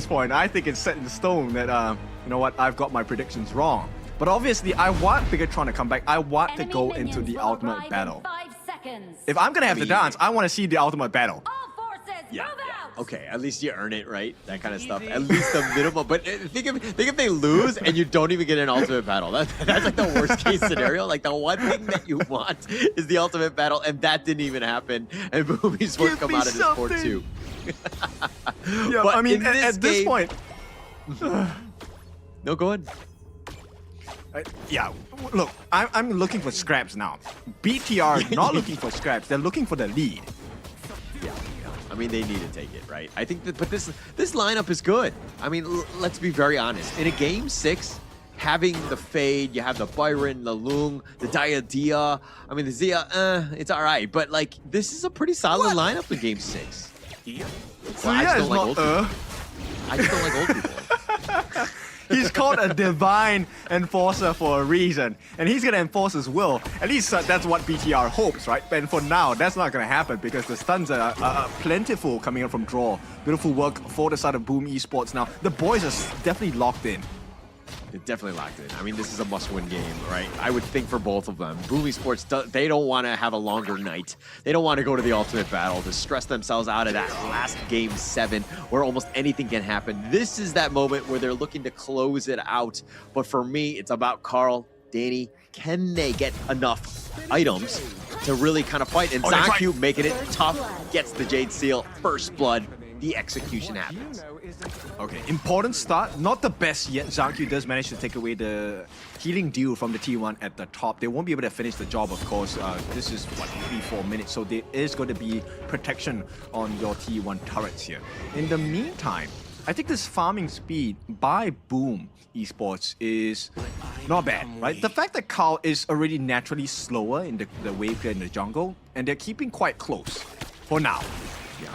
this point, I think it's set in stone that, you know what, I've got my predictions wrong. But obviously, I want Bigetron to come back. I want to go into the ultimate battle. If I'm gonna have the dance, I want to see the ultimate battle. Yeah. Okay, at least you earn it, right? That kind of stuff. At least the minimum. But think if they lose and you don't even get an ultimate battle. That's like the worst case scenario. Like the one thing that you want is the ultimate battle, and that didn't even happen. And Boom Esports come out of this port too. Yeah, but I mean, at this point. No, go ahead. Yeah, look, I'm looking for scraps now. BTR not looking for scraps. They're looking for the lead. Yeah. I mean, they need to take it, right? I think that, but this lineup is good. I mean, let's be very honest. In a game 6, having the Fade, you have the Byron, the Lung, the Diadia. I mean, the Zia, it's all right. But, like, this is a pretty solid lineup in game 6. Yeah. Well, I just don't like old people. I just don't like old people. He's called a divine enforcer for a reason, and he's gonna enforce his will. At least that's what BTR hopes, right? And for now, that's not gonna happen because the stuns are plentiful coming in from draw. Beautiful work for the side of Boom Esports now. The boys are definitely locked in. They're definitely locked in. I mean, this is a must-win game, right? I would think for both of them. Boom Esports, they don't want to have a longer night. They don't want to go to the ultimate battle to stress themselves out of that last game 7 where almost anything can happen. This is that moment where they're looking to close it out. But for me, it's about Carl, Danny. Can they get enough items to really kind of fight? And ZonQ making it tough, gets the Jade Seal, first blood. The execution happens. Okay, important start. Not the best yet. ZonQ does manage to take away the healing deal from the T1 at the top. They won't be able to finish the job, of course. This is, what, 3-4 minutes, so there is going to be protection on your T1 turrets here. In the meantime, I think this farming speed by Boom Esports is not bad, right? The fact that Carl is already naturally slower in the wave clear in the jungle, and they're keeping quite close for now. Yeah.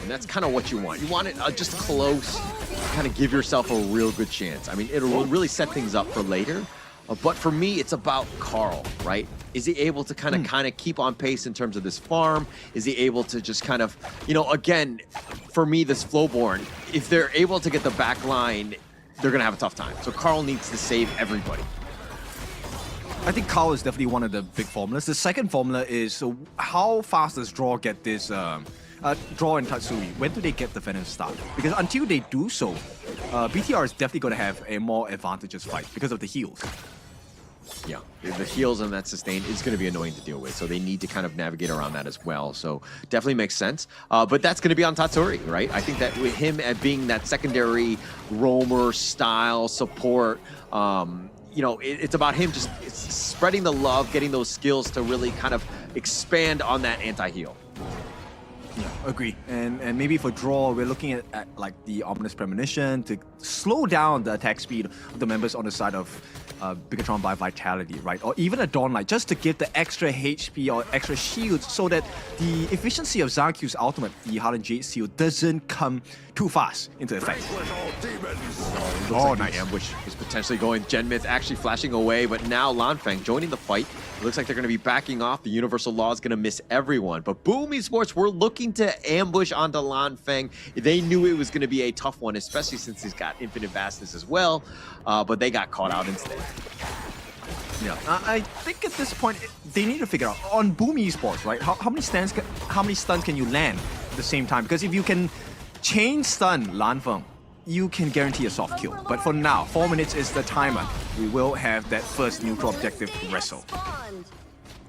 And that's kind of what you want. You want it just close, kind of give yourself a real good chance. I mean, it'll really set things up for later. But for me, it's about Carl, right? Is he able to kind of keep on pace in terms of this farm? Is he able to just kind of, you know, again, for me, this Flowborn, if they're able to get the back line, they're going to have a tough time. So Carl needs to save everybody. I think Carl is definitely one of the big formulas. The second formula is how fast does Draw get this Draw and Tatsui? When do they get the Venom start? Because until they do so, BTR is definitely going to have a more advantageous fight because of the heals. Yeah, the heals and that sustain is going to be annoying to deal with, so they need to kind of navigate around that as well. So definitely makes sense. But that's going to be on Tatsuri, right? I think that with him being that secondary roamer style support, you know, it's about him just spreading the love, getting those skills to really kind of expand on that anti-heal. Yeah, agree. And maybe for Draw, we're looking at like the Ominous Premonition to slow down the attack speed of the members on the side of Bigetron by Vitality, right? Or even a Dawnlight, just to give the extra HP or extra shields so that the efficiency of ZonQ's ultimate, the Hardened Jade Seal, doesn't come too fast into effect. Oh, nice. Ambush is potentially going. Gen Myth actually flashing away, but now Lanfeng joining the fight. It looks like they're going to be backing off. The Universal Law is going to miss everyone. But Boom Esports were looking to ambush onto Lanfeng. They knew it was going to be a tough one, especially since he's got infinite vastness as well. But they got caught out instead. Yeah, I think at this point they need to figure out on Boom Esports, right? How many stuns can you land at the same time? Because if you can chain stun Lanfeng, you can guarantee a soft kill. But for now, 4 minutes is the timer. We will have that first neutral objective wrestle.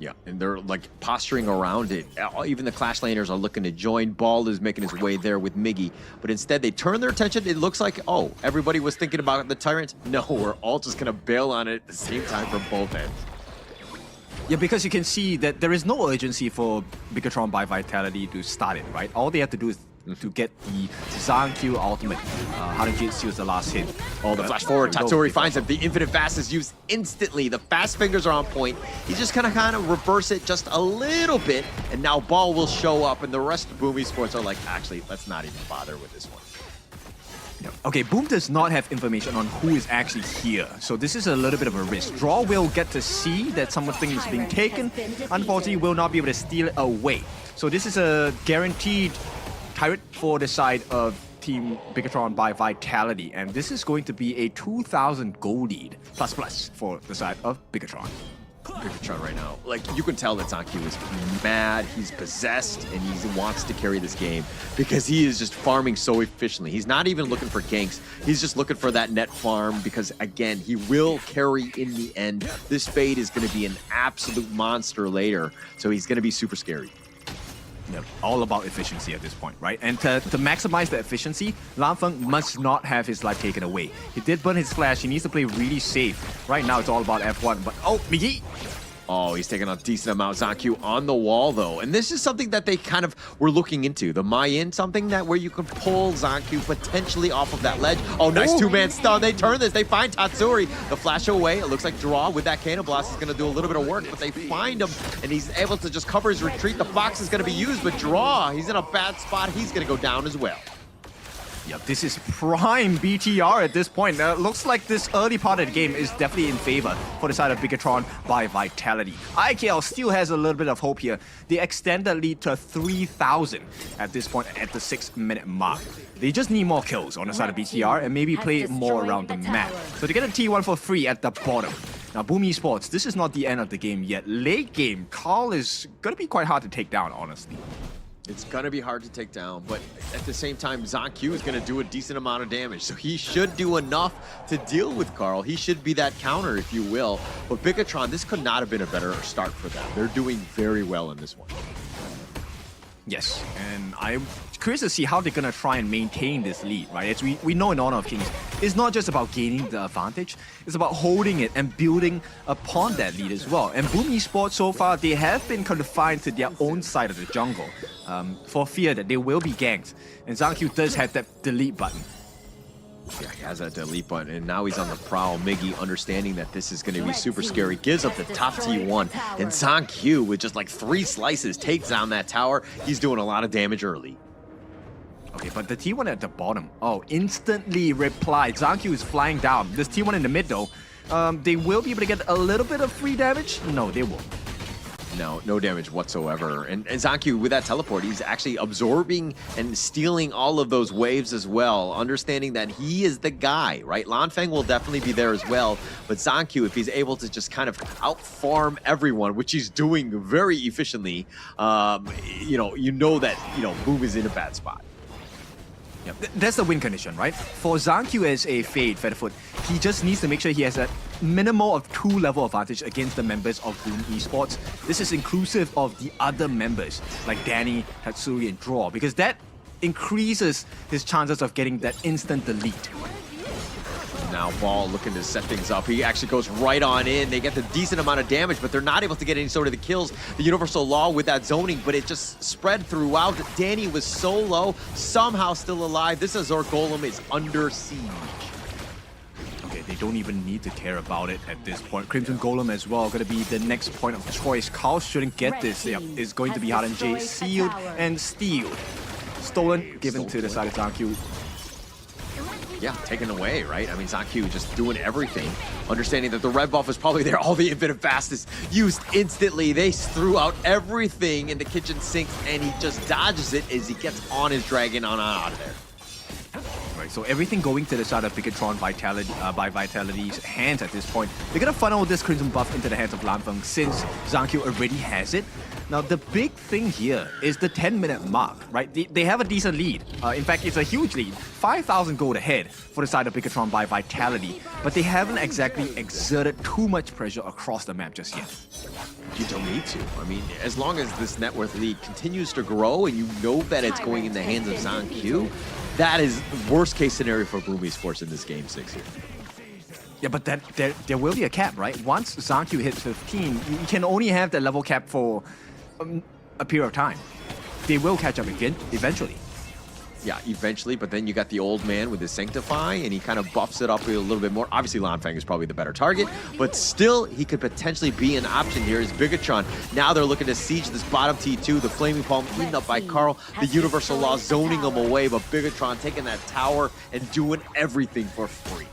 Yeah, and they're like posturing around it. Even the Clash Laners are looking to join. Ball is making his way there with Miggy. But instead, they turn their attention. It looks like, oh, everybody was thinking about the Tyrant. No, we're all just going to bail on it at the same time from both ends. Yeah, because you can see that there is no urgency for Bigetron by Vitality to start it, right? All they have to do is to get the ZonQ ultimate. Hardened Jade Seal is the last hit. Oh, the flash forward. Tatsuri finds him. The infinite fast is used instantly. The fast fingers are on point. He's just gonna kind of reverse it just a little bit, and now Ball will show up, and the rest of Boom Esports are like, actually, let's not even bother with this one. Okay, Boom does not have information on who is actually here, so this is a little bit of a risk. Draw will get to see that something is being taken. Unfortunately, will not be able to steal it away. So this is a guaranteed turret for the side of Team Bigetron by Vitality, and this is going to be a 2,000 gold lead plus for the side of Bigetron. Bigetron right now, like, you can tell that ZanQ is mad, he's possessed, and he wants to carry this game because he is just farming so efficiently. He's not even looking for ganks, he's just looking for that net farm because, again, he will carry in the end. This Fade is going to be an absolute monster later, so he's going to be super scary. Yep, all about efficiency at this point, right? And to maximize the efficiency, Lanfeng must not have his life taken away. He did burn his flash, he needs to play really safe. Right now it's all about F1, but oh, Miggy! Oh, he's taking a decent amount. ZanQ on the wall, though. And this is something that they kind of were looking into. The Mayan, something that where you can pull ZanQ potentially off of that ledge. Oh, nice two-man stun. They turn this. They find Tatsuri. The flash away. It looks like Draw with that Cannon Blast is going to do a little bit of work, but they find him, and he's able to just cover his retreat. The Fox is going to be used, but Draw, he's in a bad spot. He's going to go down as well. Yep, this is prime BTR at this point. Looks like this early part of the game is definitely in favor for the side of Bigetron by Vitality. IKL still has a little bit of hope here. They extend the lead to 3,000 at this point at the 6-minute mark. They just need more kills on the side of BTR and maybe play more around the map. So they get a T1 for free at the bottom. Now, Boom Esports, this is not the end of the game yet. Late game, Carl is going to be quite hard to take down, honestly. It's going to be hard to take down, but at the same time, ZanQ is going to do a decent amount of damage, so he should do enough to deal with Carl. He should be that counter, if you will. But Bigetron, this could not have been a better start for them. They're doing very well in this one. Yes, and I'm curious to see how they're going to try and maintain this lead, right? As we know in Honor of Kings, it's not just about gaining the advantage, it's about holding it and building upon that lead as well. And Boom Esports, so far, they have been confined to their own side of the jungle for fear that they will be ganked. And ZanQ does have that delete button. Yeah, he has that delete button, and now he's on the prowl. Miggy, understanding that this is going to be super scary, gives up the top T1, and ZanQ, with just like 3 slices, takes down that tower. He's doing a lot of damage early. Okay, but the T1 at the bottom, oh, instantly replied. ZanQ is flying down. This T1 in the mid, though, they will be able to get a little bit of free damage? No, they won't. No damage whatsoever. And ZanQ, with that teleport, he's actually absorbing and stealing all of those waves as well, understanding that he is the guy, right? Lanfeng will definitely be there as well, but ZanQ, if he's able to just kind of out-farm everyone, which he's doing very efficiently, you know that, Boom is in a bad spot. Yep. That's the win condition, right? For ZanQ as a Fade Featherfoot, he just needs to make sure he has a minimal of 2 level advantage against the members of Boom Esports. This is inclusive of the other members, like Danny, Tatsuri, and Draw, because that increases his chances of getting that instant delete. Now Ball looking to set things up. He actually goes right on in. They get the decent amount of damage, but they're not able to get any sort of the kills. The Universal Law with that zoning, but it just spread throughout. Danny was so low, somehow still alive. This Azor Golem is under siege. Okay, they don't even need to care about it at this point. Crimson Golem as well, going to be the next point of choice. Carl shouldn't get this. Yep, it's going to be Harden J sealed and stealed. Stolen, given to the side of ZanQ. Yeah, taken away, right? I mean, ZanQ just doing everything. Understanding that the red buff is probably there. All the infinite fast is used instantly. They threw out everything in the kitchen sink, and he just dodges it as he gets on his dragon on out of there. Right, so everything going to the side of Bigetron by Vitality's hands at this point. They're going to funnel this Crimson buff into the hands of Lanfeng since ZanQ already has it. Now, the big thing here is the 10-minute mark, right? They have a decent lead. In fact, it's a huge lead. 5,000 gold ahead for the side of Bigetron by Vitality, but they haven't exactly exerted too much pressure across the map just yet. You don't need to. I mean, as long as this net worth lead continues to grow and you know that it's going in the hands of ZanQ, that is the worst case scenario for Boom Esports in this Game 6 here. Yeah, but there will be a cap, right? Once ZanQ hits 15, you can only have that level cap for a period of time. They will catch up again eventually. Yeah, eventually, but then you got the old man with his Sanctify, and he kind of buffs it up a little bit more. Obviously, Lanfeng is probably the better target, but still, he could potentially be an option here as Bigetron. Now they're looking to siege this bottom T2, the Flaming Palm eaten up by Carl, the Universal Law zoning him away, but Bigetron taking that tower and doing everything for free.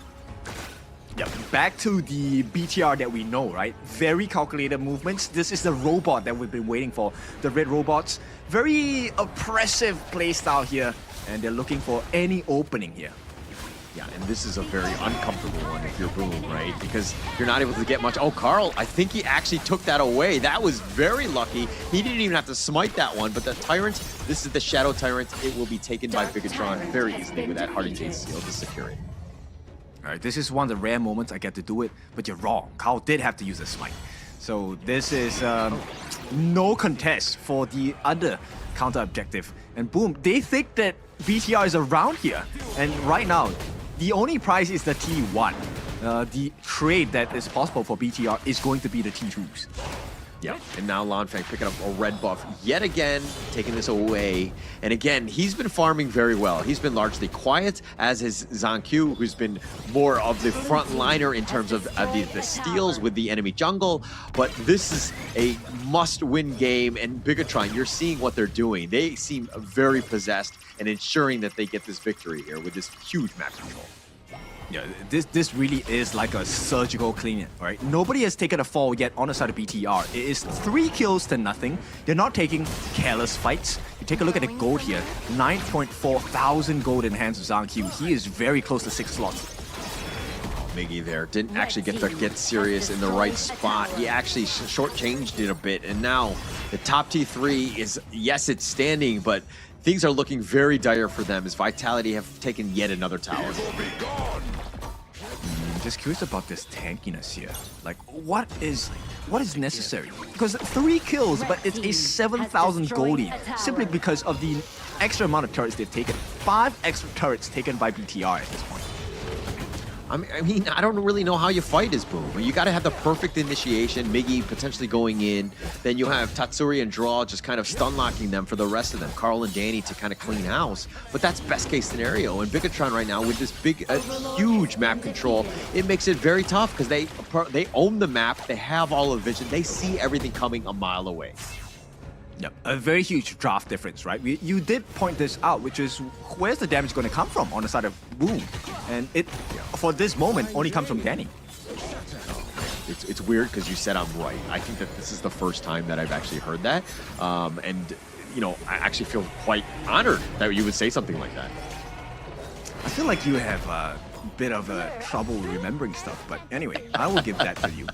Yeah, back to the BTR that we know, right? Very calculated movements. This is the robot that we've been waiting for. The red robots. Very oppressive playstyle here. And they're looking for any opening here. Yeah, and this is a very uncomfortable one if you're Boom, right? Because you're not able to get much. Oh, Carl, I think he actually took that away. That was very lucky. He didn't even have to smite that one, but the Tyrant, this is the Shadow Tyrant. It will be taken by Bigetron very easily with that Hardened Seal to secure it. All right, this is one of the rare moments I get to do it, but you're wrong. Carl did have to use a smite. So this is no contest for the other counter objective. And Boom, they think that BTR is around here. And right now, the only prize is the T1. The trade that is possible for BTR is going to be the T2s. Yeah, and now Lanfang picking up a red buff yet again, taking this away. And again, he's been farming very well. He's been largely quiet, as is Zhang, who's been more of the frontliner in terms of the steals with the enemy jungle. But this is a must-win game, and Bigetron, you're seeing what they're doing. They seem very possessed and ensuring that they get this victory here with this huge map control. Yeah, this really is like a surgical clean, right? Nobody has taken a fall yet on the side of BTR. It is 3 kills to nothing. They're not taking careless fights. You take a look at the gold here. 9.4 thousand gold in hands of Zhang. He is very close to 6 slots. Miggy there didn't actually get serious in the right spot. He actually shortchanged it a bit, and now the top T3 is, yes, it's standing, but things are looking very dire for them as Vitality have taken yet another tower. Just curious about this tankiness here. Like, what is necessary? Because 3 kills, but it's a 7,000 goldie simply because of the extra amount of turrets they've taken. 5 extra turrets taken by BTR at this point. I mean, I don't really know how you fight as Boom. You got to have the perfect initiation, Miggy potentially going in. Then you have Tatsuri and Draw just kind of stun locking them for the rest of them. Carl and Danny to kind of clean house. But that's best case scenario. And Bigetron right now with this big, huge map control, it makes it very tough because they own the map. They have all of vision. They see everything coming a mile away. Yep, a very huge draft difference, right? You did point this out, which is where's the damage going to come from on the side of Boom? And it, for this moment, only comes from Danny. It's weird because you said I'm right. I think that this is the first time that I've actually heard that. And, you know, I actually feel quite honored that you would say something like that. I feel like you have a bit of trouble remembering stuff, but anyway, I will give that to you.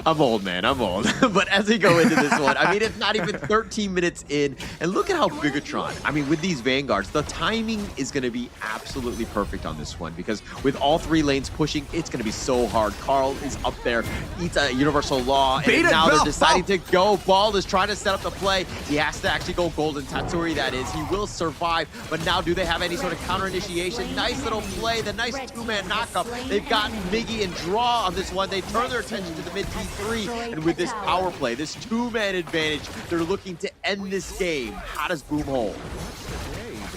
I'm old, man. I'm old. But as we go into this one, I mean, it's not even 13 minutes in. And look at how Bigetron, I mean, with these Vanguards, the timing is going to be absolutely perfect on this one because with all 3 lanes pushing, it's going to be so hard. Carl is up there, eats a Universal Law, and now they're deciding to go. Bald is trying to set up the play. He has to actually go Golden Tatsuri, that is. He will survive, but now do they have any sort of counter initiation? Nice little play, the nice 2-man knockup. They've gotten Miggy and Draw on this one. They turn their attention to the mid T3, and with this power play, this 2-man advantage, they're looking to end this game. How does Boom hold?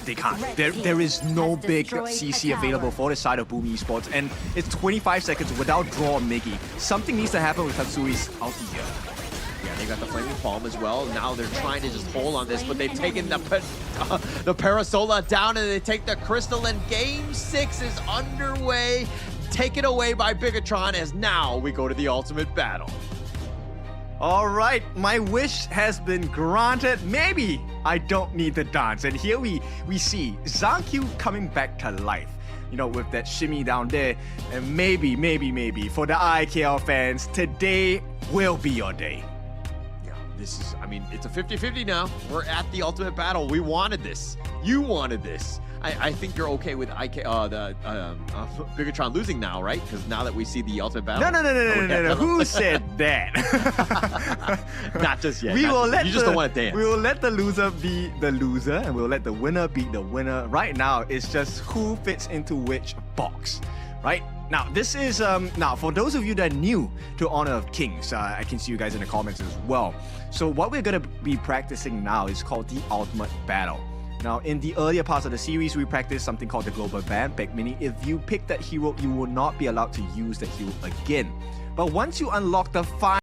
They can't. There is no big CC available for the side of Boom Esports, and it's 25 seconds without Draw or Miggy. Something needs to happen with Tatsuri's ulti here. Yeah, they got the Flaming Palm as well. Now they're trying to just hold on this, but they've taken the Parasola down, and they take the Crystal, and Game 6 is underway. Taken away by Bigetron as now we go to the ultimate battle. All right, my wish has been granted. Maybe I don't need the dance. And here we see Zhang coming back to life. You know, with that shimmy down there. And maybe, for the IKL fans, today will be your day. Yeah, this is, I mean, it's a 50-50 now. We're at the ultimate battle. We wanted this. You wanted this. I think you're okay with Bigetron losing now, right? Because now that we see the ultimate battle. No. Who said that? Not just yet. You just don't want to dance. We will let the loser be the loser, and we'll let the winner be the winner. Right now, it's just who fits into which box, right? Now, this is, now for those of you that are new to Honor of Kings, I can see you guys in the comments as well. So what we're going to be practicing now is called the Ultimate Battle. Now, in the earlier parts of the series, we practiced something called the Global Ban, meaning if you pick that hero, you will not be allowed to use that hero again. But once you unlock the